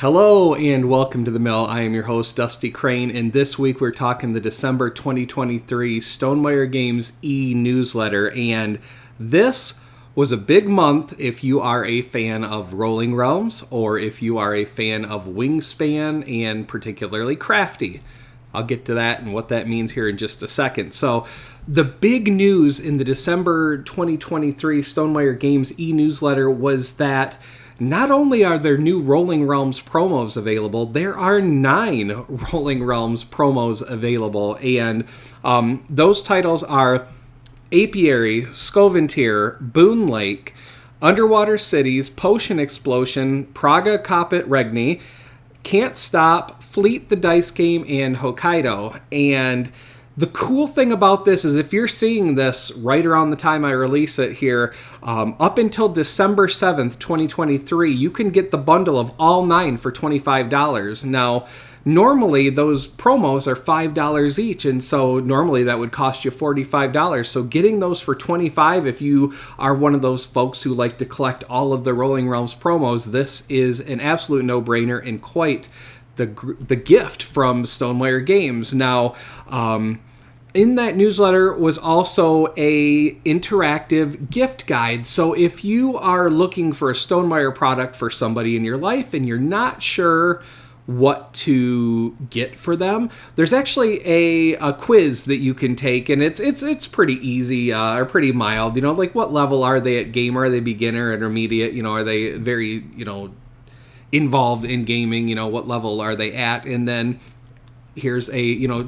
Hello and welcome to the Mill. I am your host, Dusty Crane, and this week we're talking the December 2023 Stonemaier Games e-newsletter, and this was a big month if you are a fan of Rolling Realms or if you are a fan of Wingspan and particularly Crafty. I'll get to that and what that means here in just a second. So the big news in the December 2023 Stonemaier Games e-newsletter was that not only are there new Rolling Realms promos available, there are 9 Rolling Realms promos available. And those titles are Apiary, Scoventier, Boon Lake, Underwater Cities, Potion Explosion, Praga Caput Regni, Can't Stop, Fleet the Dice Game, and Hokkaido. And the cool thing about this is if you're seeing this right around the time I release it here, up until December 7th, 2023, you can get the bundle of all 9 for $25. Now, normally those promos are $5 each, and so normally that would cost you $45. So getting those for $25, if you are one of those folks who like to collect all of the Rolling Realms promos, this is an absolute no-brainer and quite the gift from Stonemaier Games. Now, in that newsletter was also a interactive gift guide. So if you are looking for a Stonemaier product for somebody in your life and you're not sure what to get for them, there's actually a quiz that you can take, and it's pretty easy or pretty mild. You know, like what level are they at gamer? Are they beginner, intermediate? You know, are they very involved in gaming? You know, what level are they at? And then here's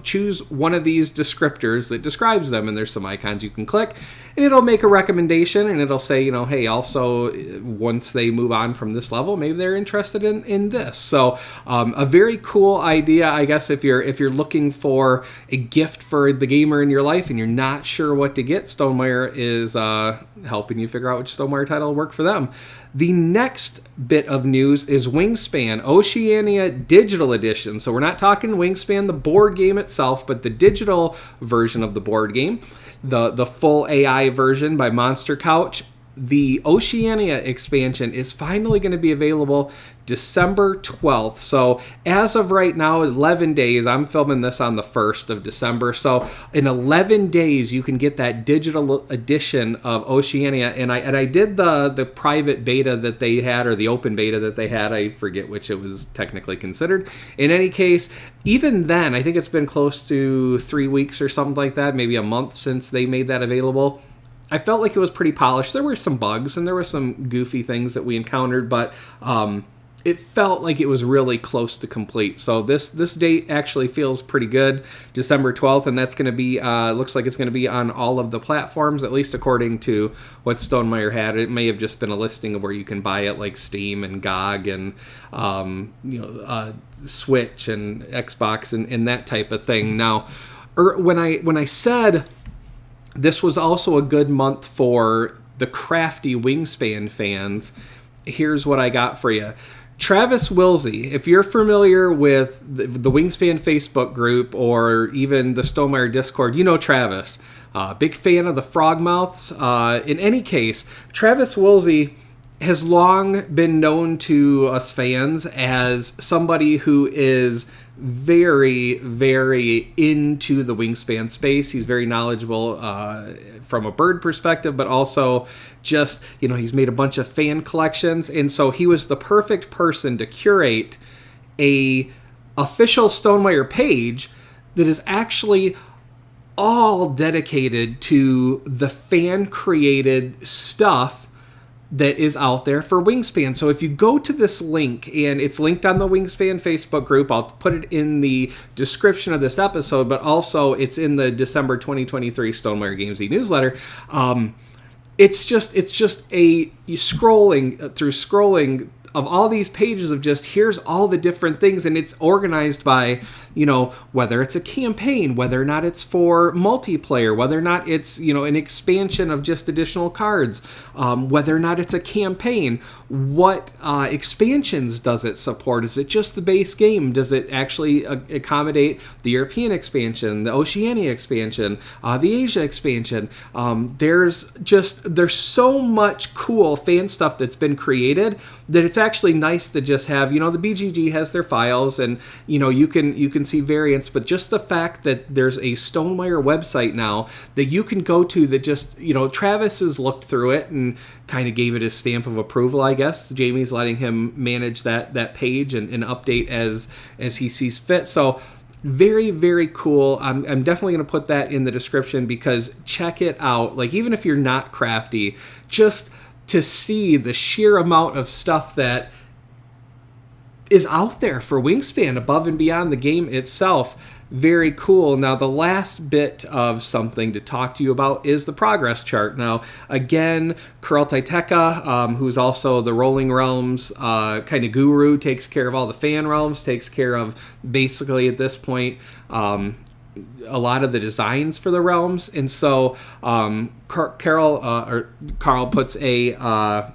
choose one of these descriptors that describes them, and there's some icons you can click, and it'll make a recommendation, and it'll say, hey, also, once they move on from this level, maybe they're interested in this. So a very cool idea, I guess, if you're looking for a gift for the gamer in your life and you're not sure what to get, Stonemaier is helping you figure out which Stonemaier title will work for them. The next bit of news is Wingspan Oceania Digital Edition. So we're not talking Wingspan, the board game itself, but the digital version of the board game, the full AI version by Monster Couch. The Oceania expansion is finally going to be available December 12th. So as of right now, 11 days. I'm filming this on the 1st of December. So in 11 days, you can get that digital edition of Oceania. And I did the private beta that they had, or the open beta that they had. I forget which it was technically considered. In any case, even then, I think it's been close to 3 weeks or something like that, maybe a month since they made that available. I felt like it was pretty polished. There were some bugs and there were some goofy things that we encountered, but it felt like it was really close to complete. So this date actually feels pretty good, December 12th, and that's going to be, looks like it's going to be on all of the platforms, at least according to what Stonemaier had. It may have just been a listing of where you can buy it, like Steam and GOG and Switch and Xbox and that type of thing. Now, when I said this was also a good month for the Crafty Wingspan fans, here's what I got for you. Travis Wilsey, if you're familiar with the Wingspan Facebook group or even the Stonemaier Discord, you know Travis. Big fan of the Frogmouths. In any case, Travis Wilsey has long been known to us fans as somebody who is very, very into the Wingspan space. He's very knowledgeable from a bird perspective, but also just, he's made a bunch of fan collections. And so he was the perfect person to curate a official Stonemaier page that is actually all dedicated to the fan-created stuff that is out there for Wingspan. So if you go to this link, and it's linked on the Wingspan Facebook group, I'll put it in the description of this episode, but also it's in the December 2023 Stonemaier Games e-newsletter. It's just scrolling of all these pages of just here's all the different things, and it's organized by, whether it's a campaign, whether or not it's for multiplayer, whether or not it's, an expansion of just additional cards, whether or not it's a campaign, what expansions does it support? Is it just the base game? Does it actually accommodate the European expansion, the Oceania expansion, the Asia expansion? There's so much cool fan stuff that's been created that it's actually nice to just have, the BGG has their files, and you can see variants, but just the fact that there's a Stonemaier website now that you can go to that just, Travis has looked through it and kind of gave it his stamp of approval, I guess. Jamie's letting him manage that page and update as he sees fit. So very, very cool. I'm definitely going to put that in the description, because check it out. Like, even if you're not crafty, just to see the sheer amount of stuff that is out there for Wingspan above and beyond the game itself. Very cool. Now, the last bit of something to talk to you about is the progress chart. Now, again, Kurel Taiteka, who's also the Rolling Realms kind of guru, takes care of all the fan realms, takes care of basically at this point a lot of the designs for the realms. And so Carl puts a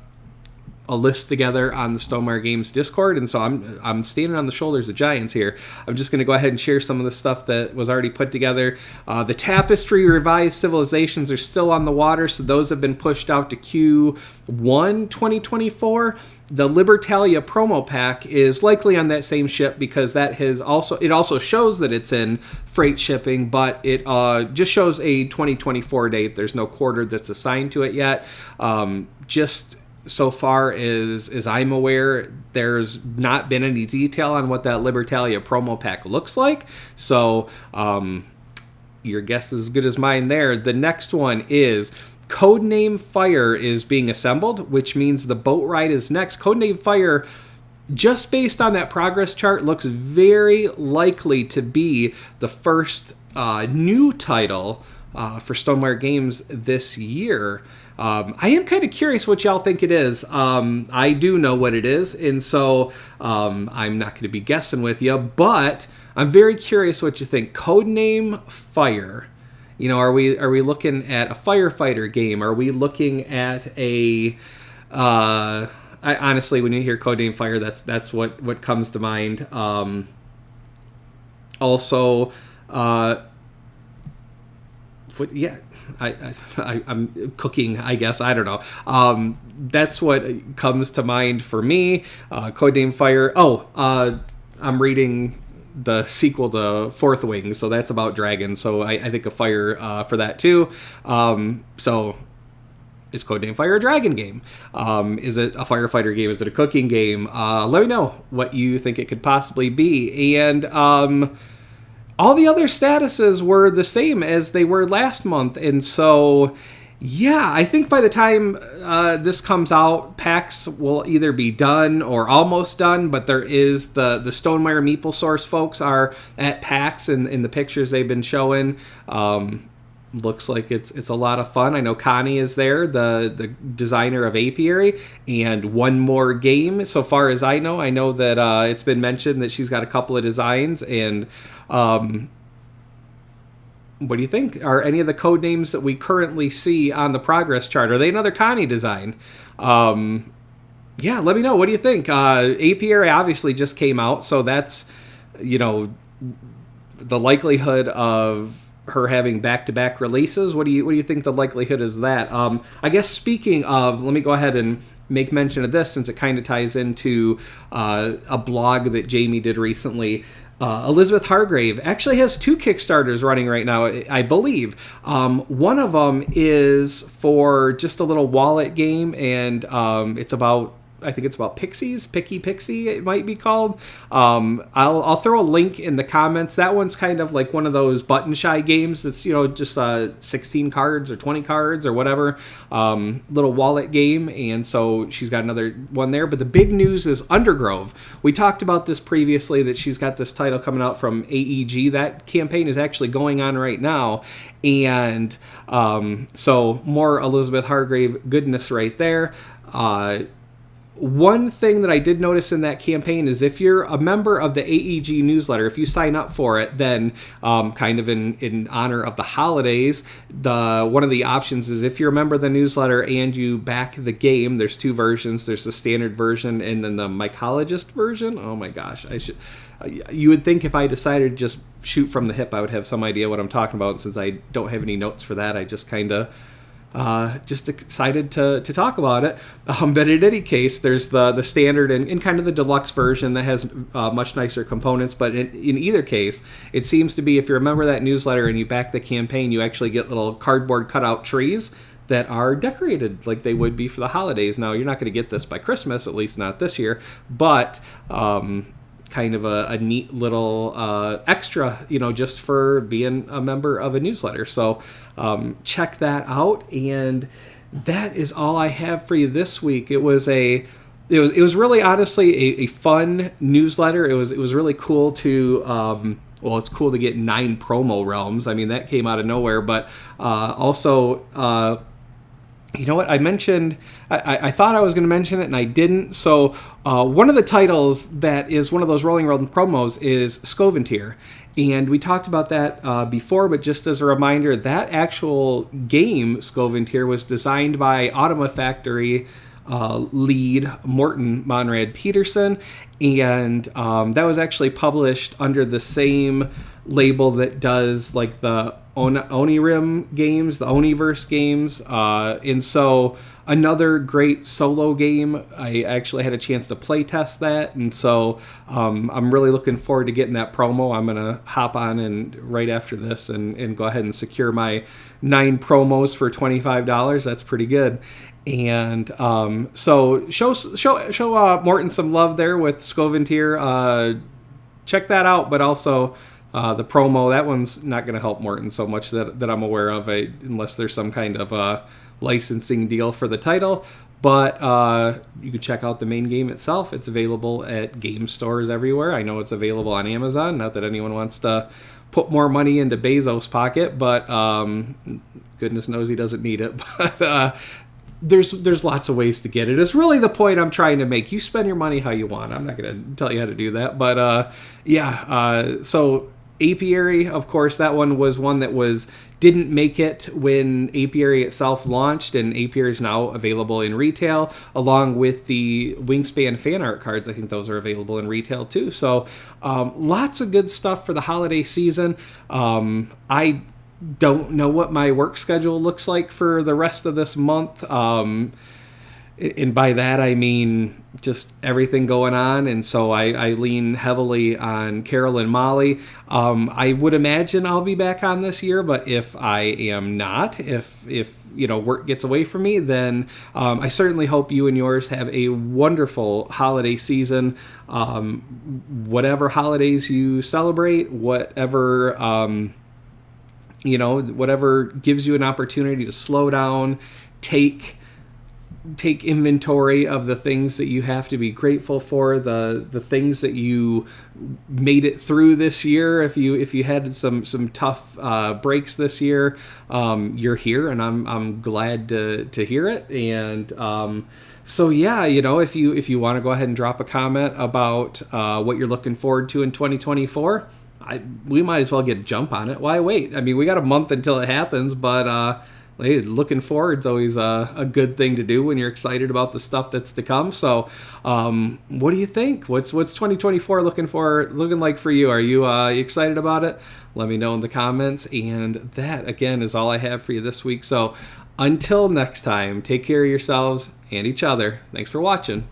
list together on the Stonemaier Games Discord, and so I'm standing on the shoulders of giants here. I'm just going to go ahead and share some of the stuff that was already put together. The Tapestry Revised Civilizations are still on the water, so those have been pushed out to Q1 2024. The Libertalia promo pack is likely on that same ship, because that has also shows that it's in freight shipping, but it just shows a 2024 date. There's no quarter that's assigned to it yet. Just so far as I'm aware, there's not been any detail on what that Libertalia promo pack looks like. So your guess is as good as mine there. The next one is Codename Fire is being assembled, which means the boat ride is next. Codename Fire, just based on that progress chart, looks very likely to be the first new title for Stonemaier Games this year. I am kind of curious what y'all think it is. I do know what it is, and so I'm not going to be guessing with you, but I'm very curious what you think. Codename Fire. Are we looking at a firefighter game? Are we looking at a... honestly, when you hear Codename Fire, that's what comes to mind. Also... I'm cooking, I guess. I don't know. That's what comes to mind for me. Codename Fire. I'm reading the sequel to Fourth Wing, so that's about dragons. So I think of fire for that too. So is Codename Fire a dragon game? Is it a firefighter game? Is it a cooking game? Let me know what you think it could possibly be. And all the other statuses were the same as they were last month. And so, yeah, I think by the time this comes out, packs will either be done or almost done. But there is the Stonemaier Meeple Source folks are at PAX, and in the pictures they've been showing. Looks like it's a lot of fun. I know Connie is there, the designer of Apiary, and One More Game. So far as I know that it's been mentioned that she's got a couple of designs. And what do you think? Are any of the code names that we currently see on the progress chart, are they another Connie design? Yeah, let me know. What do you think? Apiary obviously just came out, so that's the likelihood of her having back-to-back releases. What do you think the likelihood is that? I guess speaking of, let me go ahead and make mention of this, since it kind of ties into a blog that Jamie did recently. Elizabeth Hargrave actually has 2 Kickstarters running right now, I believe. One of them is for just a little wallet game, and I think it's about pixies, Picky Pixie, it might be called. I'll throw a link in the comments. That one's kind of like one of those button shy games. It's, just 16 cards or 20 cards or whatever, little wallet game. And so she's got another one there. But the big news is Undergrove. We talked about this previously, that she's got this title coming out from AEG. That campaign is actually going on right now. And so more Elizabeth Hargrave goodness right there. One thing that I did notice in that campaign is if you're a member of the AEG newsletter, if you sign up for it, then kind of in honor of the holidays, one of the options is if you're a member of the newsletter and you back the game, there's 2 versions. There's the standard version and then the mycologist version. Oh my gosh, you would think if I decided to just shoot from the hip, I would have some idea what I'm talking about. Since I don't have any notes for that, I just kind of just excited to talk about it. But in any case, there's the standard and kind of the deluxe version that has much nicer components. But in either case, it seems to be, if you remember that newsletter and you back the campaign, you actually get little cardboard cutout trees that are decorated like they would be for the holidays. Now, you're not going to get this by Christmas, at least not this year, but kind of a neat little extra, just for being a member of a newsletter. So check that out. And that is all I have for you this week. It was really honestly a fun newsletter. It was really cool to it's cool to get 9 promo realms. I mean, that came out of nowhere, but also you know what? I mentioned, I thought I was going to mention it and I didn't. So one of the titles that is one of those Rolling Realm promos is Stonemaier. And we talked about that before, but just as a reminder, that actual game, Stonemaier, was designed by Automa Factory lead Morten Monrad Peterson. And that was actually published under the same label that does like the Onirim games, the Oniverse games, and so another great solo game. I actually had a chance to play test that, and so I'm really looking forward to getting that promo. I'm gonna hop on and right after this and go ahead and secure my 9 promos for $25. That's pretty good. And so show Morton some love there with Stonemaier. Check that out, but also the promo, that one's not going to help Morton so much that I'm aware of, unless there's some kind of licensing deal for the title. But you can check out the main game itself. It's available at game stores everywhere. I know it's available on Amazon. Not that anyone wants to put more money into Bezos' pocket, but goodness knows he doesn't need it. But there's lots of ways to get it. It's really the point I'm trying to make. You spend your money how you want. I'm not going to tell you how to do that. But so Apiary, of course, that one was one that didn't make it when Apiary itself launched, and Apiary is now available in retail, along with the Wingspan fan art cards. I think those are available in retail too. So lots of good stuff for the holiday season. I don't know what my work schedule looks like for the rest of this month. And by that, I mean just everything going on. And so I lean heavily on Carol and Molly. I would imagine I'll be back on this year, but if I am not, if work gets away from me, then I certainly hope you and yours have a wonderful holiday season. Whatever holidays you celebrate, whatever gives you an opportunity to slow down, take inventory of the things that you have to be grateful for, the things that you made it through this year. If you had some tough breaks this year, you're here, and I'm glad to hear it. And so yeah, if you want to go ahead and drop a comment about what you're looking forward to in 2024, we might as well get a jump on it. Why wait? I mean, we got a month until it happens, but looking forward is always a good thing to do when you're excited about the stuff that's to come. So what do you think? What's 2024 looking like for you? Are you excited about it? Let me know in the comments. And that, again, is all I have for you this week. So until next time, take care of yourselves and each other. Thanks for watching.